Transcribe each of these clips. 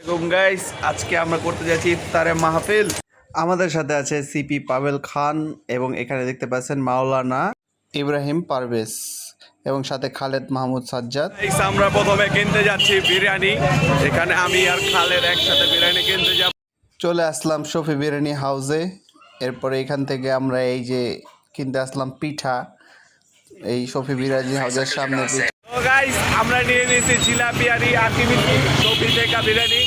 Guys, আজকে আমরা করতে যাচ্ছি ইফতারে মাহফিল। আমাদের সাথে আছে সিপি পাভেল খান এবং এখানে দেখতে পাচ্ছেন মাওলানা ইব্রাহিম পারভেজ এবং সাথে খালেদ মাহমুদ সাজ্জাদ। আমরা প্রথমে কিনতে যাচ্ছি বিরিয়ানি। এখানে আমি আর খালেদ একসাথে বিরিয়ানি কিনতে যাব। চলে আসলাম শফি বিরিয়ানি হাউসে। এরপরে এখান থেকে আমরা এই যে কিনতে আসলাম পিঠা, এই শফি বিরিয়ানি হাউসের সামনে পিঠা। তো গাইস, আমরা নিয়ে নিয়েছি জিলাপিয়ারি আকিমিটি শফি থেকে বিরিয়ানি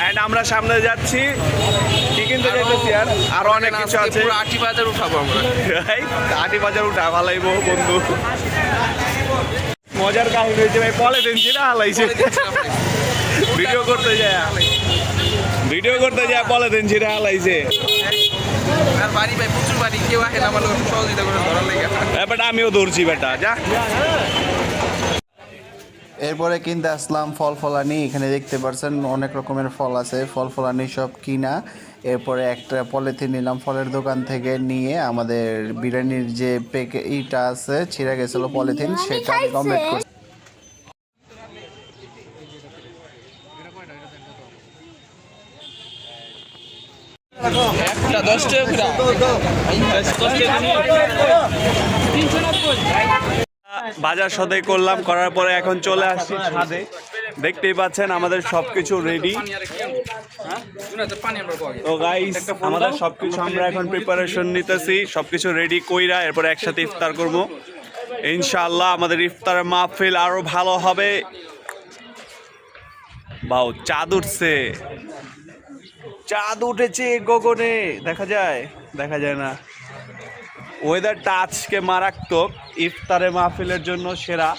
এন্ড আমরা সামনে যাচ্ছি। কি কিনতে যাইতেছি আর আরো অনেক কিছু আছে। পুরো আটি বাজার উঠাবো আমরা। আটি বাজার উঠা ভালাইবো বন্ধু। মজার কাহিনী হয়েছে ভাই, পলিথিন ছিঁড়া হালাইছে। ভিডিও করতে যায় পলিথিন ছিঁড়া হালাইছে। আর বাড়ি ভাই প্রচুর বাড়ি, কেউ আসে না আমার লোক সহযোগিতা করে ধরার লেগে। বেটা আমিও ধরছি বেটা, যা। এরপরে কিনতে আসলাম ফল ফলানি। এখানে দেখতে পাচ্ছেন অনেক রকমের ফল আছে, ফল ফলানি সব কিনা। এরপরে একটা পলিথিন নিলাম ফলের দোকান থেকে, নিয়ে আমাদের বিরিয়ানির যে ইটা আছে ছিঁড়ে গেছিলো পলিথিন, সেটা কমপ্লিট করছি। একটা 10 টাকা বাজার সদাই করলাম, করার পরে এখন চলে আসছি ছাদে। দেখতেই পাচ্ছেন আমাদের সবকিছু রেডি। তো গাইস, আমাদের সবকিছু আমরা এখন প্রিপারেশন নিতেছি, সবকিছু রেডি কইরা এরপরে একসাথে ইফতার করব ইনশাআল্লাহ। আমাদের ইফতারের মাহফিল আরো ভালো হবে। বাউ, চাঁদ উঠছে, চাঁদ উঠেছে গগনে। দেখা যায় না। ওয়েদারটা আজকে মারাত্মক, ইফতারে মাহফিলের জন্য সেরা।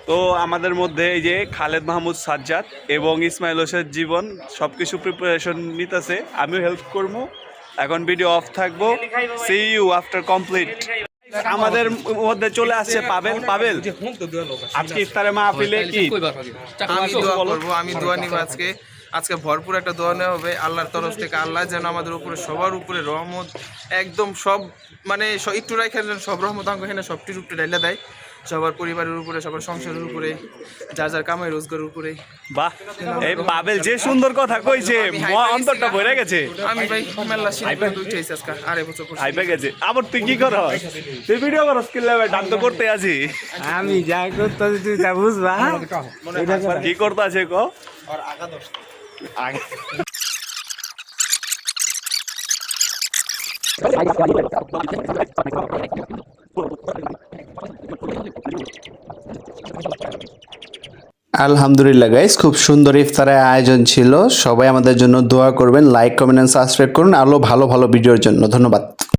তো আমাদের মধ্যে এই যে খালেদ মাহমুদ সাজ্জাদ এবং ইসমাইল হোসেন জীবন সবকিছু প্রিপারেশন নিতেছে, আমিও হেল্প করবো। এখন ভিডিও অফ থাকবো। See you after complete. আমাদের মধ্যে চলে আসছে পাবেল। আজকে ইফতারে মাহফিলে কি আমি দোয়া করবো, আমি দোয়া নিব আজকে ভরপুর একটা দোয়া নেওয়া হবে আল্লাহর তরফ থেকে। আল্লাহ যেন আমাদের উপরে সবার উপরে রহমত একদম সব মানে একটু রাখেন, সব রহমত এখানে সবটির উপরে ঢেলে দেয়, সবার পরিবারের উপরে, সবার সংসারের উপরে, যার কামাই রোজগারের উপরে। বাহ, এই পাবেল যে সুন্দর কথা কইছে, অন্তরটা ভরে গেছে। আমি ভাই মেলা উঠেছি আজকে 2.5 বছর আইপা গেছে। আবার তুই কি করস? তুই ভিডিও করস কি লাগে? ডান তো করতে আছি আমি যা করতেছি তুই তা বুঝবা। কি করতে আছে কো আর আগা দোষ আগে। আলহামদুলিল্লাহ গাইস, খুব সুন্দর ইফতারের আয়োজন ছিল। সবাই আমাদের জন্য দোয়া করবেন, লাইক কমেন্ট সাবস্ক্রাইব করুন আরো ভালো ভালো ভিডিওর জন্য। ধন্যবাদ।